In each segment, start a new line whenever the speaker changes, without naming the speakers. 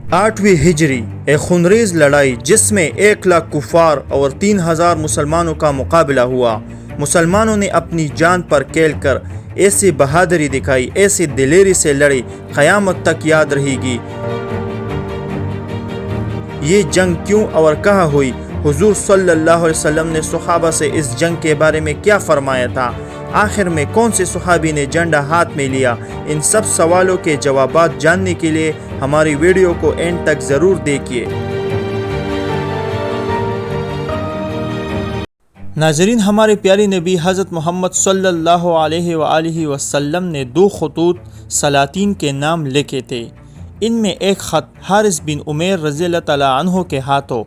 8ویں ہجری ایک خونریز لڑائی جس میں 1,00,000 کفار اور 3,000 مسلمانوں کا مقابلہ ہوا۔ مسلمانوں نے اپنی جان پر کھیل کر ایسی بہادری دکھائی، ایسی دلیری سے لڑی، قیامت تک یاد رہے گی۔ یہ جنگ کیوں اور کہاں ہوئی؟ حضور صلی اللہ علیہ وسلم نے صحابہ سے اس جنگ کے بارے میں کیا فرمایا تھا؟ آخر میں کون سے صحابی نے جھنڈا ہاتھ میں لیا؟ ان سب سوالوں کے جوابات جاننے کے لیے ہماری ویڈیو کو اینڈ تک ضرور دیکھیے۔ ناظرین، ہمارے پیارے نبی حضرت محمد صلی اللہ علیہ وآلہ وسلم نے 2 خطوط سلاطین کے نام لکھے تھے۔ ان میں ایک خط حارث بن عمیر رضی اللہ تعالیٰ عنہ کے ہاتھوں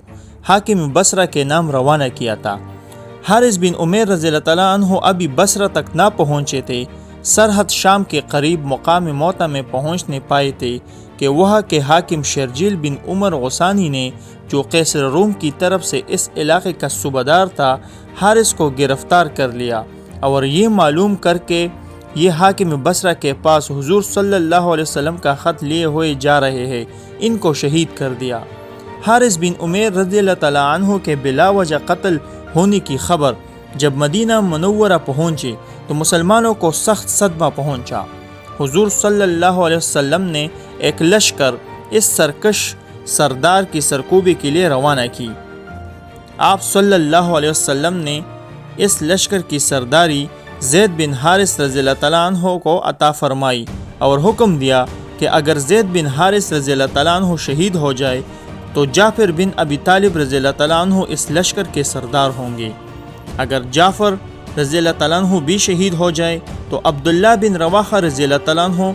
حاکم بصرہ کے نام روانہ کیا تھا۔ حارث بن عمیر رضی اللہ تعالیٰ عنہ ابھی بصرہ تک نہ پہنچے تھے، سرحد شام کے قریب مقام موتا میں پہنچنے پائے تھے کہ وہاں کے حاکم شرجیل بن عمر غسانی نے، جو قیصر روم کی طرف سے اس علاقے کا صوبیدار تھا، حارث کو گرفتار کر لیا اور یہ معلوم کر کے یہ حاکم بصرہ کے پاس حضور صلی اللہ علیہ وسلم کا خط لیے ہوئے جا رہے ہیں، ان کو شہید کر دیا۔ حارث بن عمیر رضی اللہ تعالیٰ عنہ کے بلا وجہ قتل ہونے کی خبر جب مدینہ منورہ پہنچی تو مسلمانوں کو سخت صدمہ پہنچا۔ حضور صلی اللہ علیہ وسلم نے ایک لشکر اس سرکش سردار کی سرکوبی کے لیے روانہ کی۔ آپ صلی اللہ علیہ وسلم نے اس لشکر کی سرداری زید بن حارث رضی اللہ تعالیٰ عنہ کو عطا فرمائی اور حکم دیا کہ اگر زید بن حارث رضی اللہ تعالیٰ عنہ شہید ہو جائے تو جعفر بن ابی طالب رضی اللہ تعالیٰ عنہ اس لشکر کے سردار ہوں گے۔ اگر جعفر رضی اللہ تعالیٰ عنہ بھی شہید ہو جائے تو عبداللہ بن رواحہ رضی اللہ تعالیٰ عنہ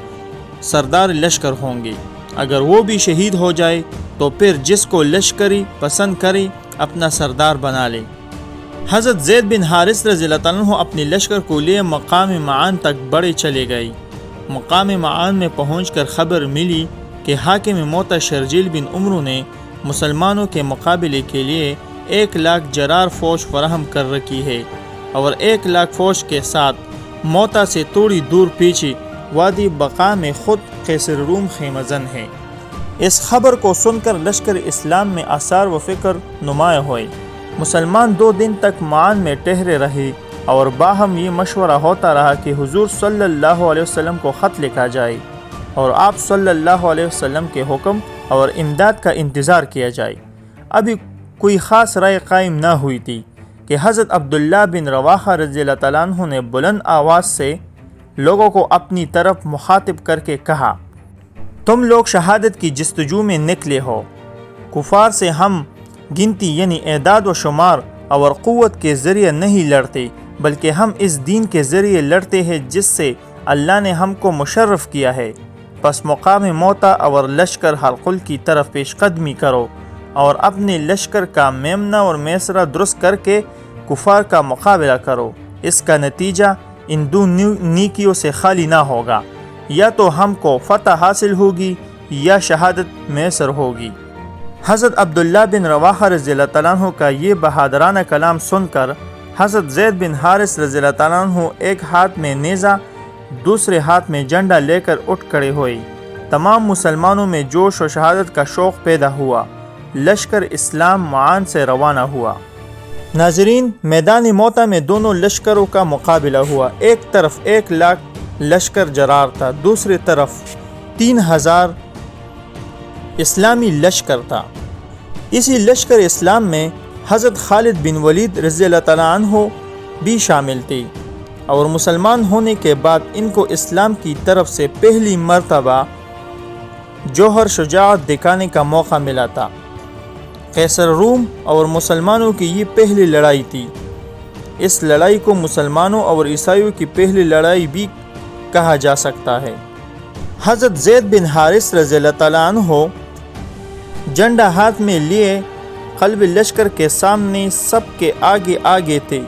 سردار لشکر ہوں گے۔ اگر وہ بھی شہید ہو جائے تو پھر جس کو لشکری پسند کرے اپنا سردار بنا لے۔ حضرت زید بن حارث رضی اللہ تعالیٰ عنہ اپنے لشکر کو لیے مقام معان تک بڑھے چلے گئے۔ مقام معان میں پہنچ کر خبر ملی کہ حاکم موتا شرجیل بن عمر نے مسلمانوں کے مقابلے کے لیے 1,00,000 جرار فوج فراہم کر رکھی ہے اور 1,00,000 فوج کے ساتھ موتا سے تھوڑی دور پیچھے وادی بقا میں خود قیصر روم خیمہ زن ہے۔ اس خبر کو سن کر لشکر اسلام میں آثار و فکر نمایاں ہوئے۔ مسلمان 2 دن تک معان میں ٹھہرے رہے اور باہم یہ مشورہ ہوتا رہا کہ حضور صلی اللہ علیہ وسلم کو خط لکھا جائے اور آپ صلی اللہ علیہ وسلم کے حکم اور امداد کا انتظار کیا جائے۔ ابھی کوئی خاص رائے قائم نہ ہوئی تھی کہ حضرت عبداللہ بن رواحہ رضی اللہ تعالیٰ عنہ نے بلند آواز سے لوگوں کو اپنی طرف مخاطب کر کے کہا، تم لوگ شہادت کی جستجو میں نکلے ہو۔ کفار سے ہم گنتی یعنی اعداد و شمار اور قوت کے ذریعے نہیں لڑتے، بلکہ ہم اس دین کے ذریعے لڑتے ہیں جس سے اللہ نے ہم کو مشرف کیا ہے۔ پس مقام موتا اور لشکر حلقل کی طرف پیش قدمی کرو اور اپنے لشکر کا میمنہ اور میسرہ درست کر کے کفار کا مقابلہ کرو۔ اس کا نتیجہ ان 2 نیکیوں سے خالی نہ ہوگا، یا تو ہم کو فتح حاصل ہوگی یا شہادت میسر ہوگی۔ حضرت عبداللہ بن رواحہ رضی اللہ تعالیٰ عنہ کا یہ بہادرانہ کلام سن کر حضرت زید بن حارث رضی اللہ تعالیٰ عنہ ایک ہاتھ میں نیزہ دوسرے ہاتھ میں جھنڈا لے کر اٹھ کھڑے ہوئے۔ تمام مسلمانوں میں جوش و شہادت کا شوق پیدا ہوا۔ لشکر اسلام معان سے روانہ ہوا۔ ناظرین، میدان موتا میں دونوں لشکروں کا مقابلہ ہوا۔ ایک طرف 1,00,000 لشکر جرار تھا، دوسری طرف 3,000 اسلامی لشکر تھا۔ اسی لشکر اسلام میں حضرت خالد بن ولید رضی اللہ تعالیٰ عنہ بھی شامل تھے اور مسلمان ہونے کے بعد ان کو اسلام کی طرف سے پہلی مرتبہ جوہر شجاعت دکھانے کا موقع ملا تھا۔ قیصر روم اور مسلمانوں کی یہ پہلی لڑائی تھی۔ اس لڑائی کو مسلمانوں اور عیسائیوں کی پہلی لڑائی بھی کہا جا سکتا ہے۔ حضرت زید بن حارث رضی اللہ تعالیٰ عنہ جھنڈا ہاتھ میں لیے قلب لشکر کے سامنے سب کے آگے آگے تھے۔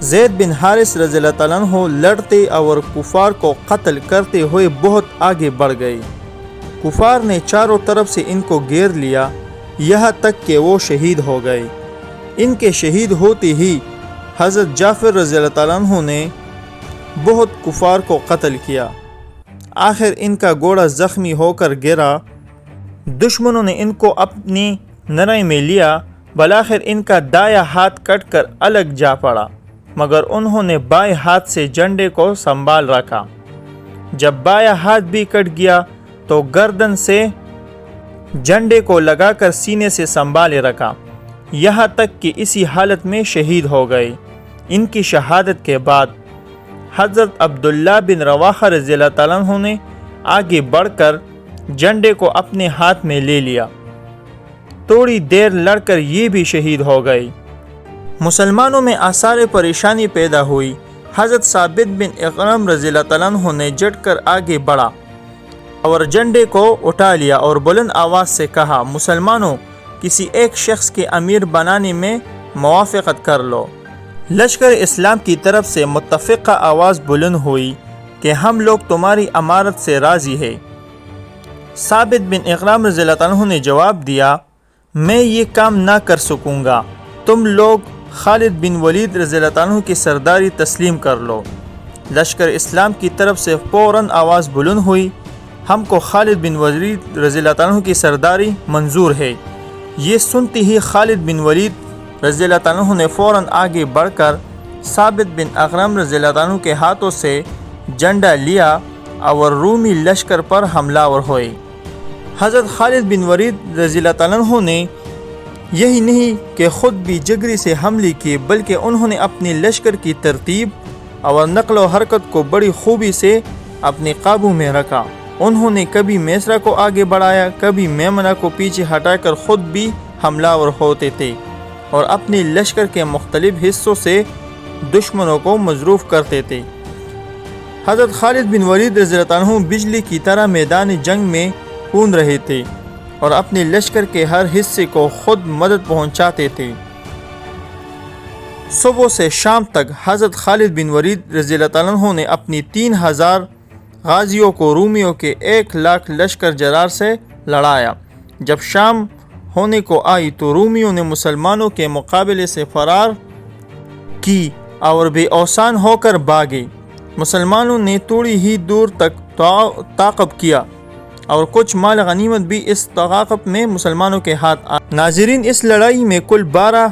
زید بن حارث رضی اللہ تعالیٰ عنہ لڑتے اور کفار کو قتل کرتے ہوئے بہت آگے بڑھ گئے۔ کفار نے چاروں طرف سے ان کو گھیر لیا، یہاں تک کہ وہ شہید ہو گئے۔ ان کے شہید ہوتے ہی حضرت جعفر رضی اللہ تعالیٰ عنہ نے بہت کفار کو قتل کیا۔ آخر ان کا گھوڑا زخمی ہو کر گرا دشمنوں نے ان کو اپنی نرے میں لیا، بالآخر ان کا دایاں ہاتھ کٹ کر الگ جا پڑا، مگر انہوں نے بائیں ہاتھ سے جھنڈے کو سنبھال رکھا۔ جب بایاں ہاتھ بھی کٹ گیا تو گردن سے جھنڈے کو لگا کر سینے سے سنبھالے رکھا، یہاں تک کہ اسی حالت میں شہید ہو گئے۔ ان کی شہادت کے بعد حضرت عبداللہ بن رواحہ رضی اللہ تعالیٰ عنہ نے آگے بڑھ کر جھنڈے کو اپنے ہاتھ میں لے لیا، تھوڑی دیر لڑ کر یہ بھی شہید ہو گئے۔ مسلمانوں میں آثار پریشانی پیدا ہوئی۔ حضرت ثابت بن اقرم رضی اللہ تعالیٰ عنہ نے جٹ کر آگے بڑھا اور جھنڈے کو اٹھا لیا اور بلند آواز سے کہا، مسلمانوں، کسی ایک شخص کے امیر بنانے میں موافقت کر لو۔ لشکر اسلام کی طرف سے متفقہ آواز بلند ہوئی کہ ہم لوگ تمہاری امارت سے راضی ہیں۔ ثابت بن اقرام رضی اللہ عنہ نے جواب دیا، میں یہ کام نہ کر سکوں گا، تم لوگ خالد بن ولید رضی اللہ عنہ کی سرداری تسلیم کر لو۔ لشکر اسلام کی طرف سے فوراً آواز بلند ہوئی، ہم کو خالد بن ولید رضی اللہ عنہ کی سرداری منظور ہے۔ یہ سنتے ہی خالد بن ولید رضی اللہ عنہ نے فوراً آگے بڑھ کر ثابت بن اقرم رضی اللہ عنہ کے ہاتھوں سے جھنڈا لیا اور رومی لشکر پر حملہ آور ہوئے۔ حضرت خالد بن ولید رضی اللہ عنہ نے یہی نہیں کہ خود بھی جگری سے حملے کیے، بلکہ انہوں نے اپنی لشکر کی ترتیب اور نقل و حرکت کو بڑی خوبی سے اپنے قابو میں رکھا۔ انہوں نے کبھی میسرہ کو آگے بڑھایا، کبھی میمنہ کو پیچھے ہٹا کر خود بھی حملہ آور ہوتے تھے اور اپنے لشکر کے مختلف حصوں سے دشمنوں کو مضروب کرتے تھے۔ حضرت خالد بن ولید رضی اللہ عنہ بجلی کی طرح میدان جنگ میں کود رہے تھے اور اپنے لشکر کے ہر حصے کو خود مدد پہنچاتے تھے۔ صبح سے شام تک حضرت خالد بن ولید رضی اللہ عنہ نے اپنی 3000 غازیوں کو رومیوں کے 1,00,000 لشکر جرار سے لڑایا۔ جب شام ہونے کو آئی تو رومیوں نے مسلمانوں کے مقابلے سے فرار کی اور بے اوسان ہو کر بھاگے۔ مسلمانوں نے تھوڑی ہی دور تک تعاقب کیا اور کچھ مال غنیمت بھی اس تعاقب میں مسلمانوں کے ہاتھ آیا۔ ناظرین، اس لڑائی میں کل 12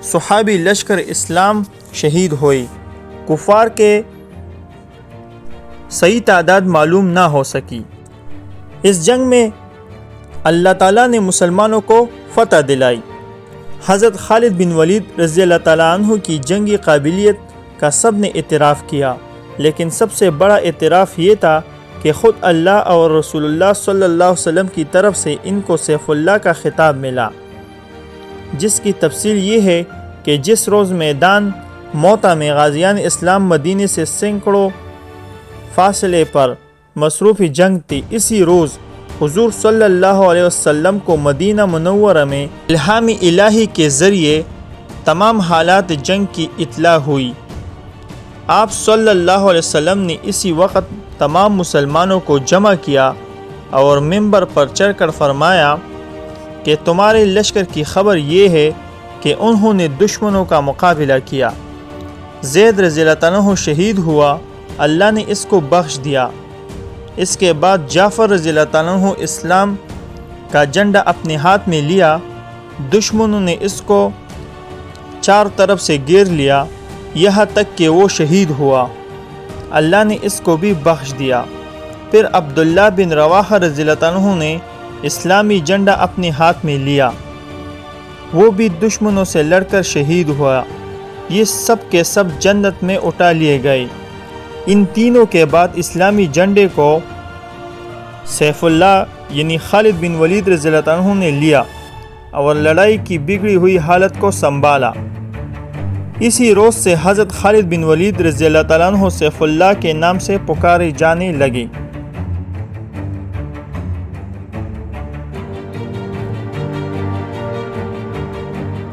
صحابی لشکر اسلام شہید ہوئے۔ کفار کے صحیح تعداد معلوم نہ ہو سکی۔ اس جنگ میں اللہ تعالیٰ نے مسلمانوں کو فتح دلائی۔ حضرت خالد بن ولید رضی اللہ تعالیٰ عنہ کی جنگی قابلیت کا سب نے اعتراف کیا، لیکن سب سے بڑا اعتراف یہ تھا کہ خود اللہ اور رسول اللہ صلی اللہ علیہ وسلم کی طرف سے ان کو سیف اللہ کا خطاب ملا، جس کی تفصیل یہ ہے کہ جس روز میدان موتا میں غازیان اسلام مدینے سے سینکڑوں فاصلے پر مصروف جنگ تھی، اسی روز حضور صلی اللہ علیہ وسلم کو مدینہ منورہ میں الہام الہی کے ذریعے تمام حالات جنگ کی اطلاع ہوئی۔ آپ صلی اللہ علیہ وسلم نے اسی وقت تمام مسلمانوں کو جمع کیا اور منبر پر چڑھ کر فرمایا کہ تمہارے لشکر کی خبر یہ ہے کہ انہوں نے دشمنوں کا مقابلہ کیا۔ زید رضی اللہ عنہ شہید ہوا، اللہ نے اس کو بخش دیا۔ اس کے بعد جعفر رضی اللہ عنہ اسلام کا جھنڈا اپنے ہاتھ میں لیا، دشمنوں نے اس کو چار طرف سے گھیر لیا، یہاں تک کہ وہ شہید ہوا، اللہ نے اس کو بھی بخش دیا۔ پھر عبداللہ بن رواحہ رضی اللہ عنہ نے اسلامی جھنڈا اپنے ہاتھ میں لیا، وہ بھی دشمنوں سے لڑ کر شہید ہوا۔ یہ سب کے سب جنت میں اٹھا لیے گئے۔ ان تینوں کے بعد اسلامی جھنڈے کو سیف اللہ یعنی خالد بن ولید رضی اللہ عنہ نے لیا اور لڑائی کی بگڑی ہوئی حالت کو سنبھالا۔ اسی روز سے حضرت خالد بن ولید رضی اللہ عنہ سیف اللہ کے نام سے پکارے جانے لگے۔